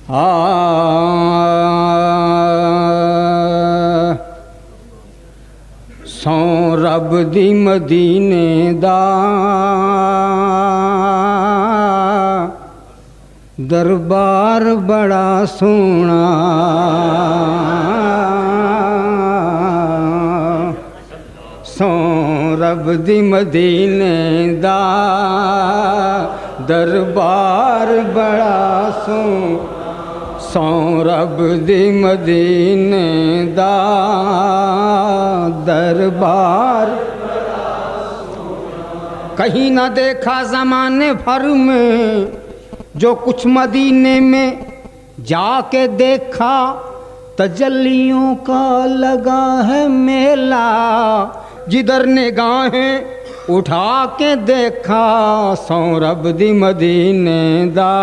سو رب دی مدینے دا دربار بڑا سونا سو رب دی مدینے دا دربار بڑا سو رب دی مدینے دا دربار کہیں نہ دیکھا زمانے بھر میں جو کچھ مدینے میں جا کے دیکھا تجلیوں کا لگا ہے میلہ جدھر نگاہیں اٹھا کے دیکھا سو رب دی مدینے دا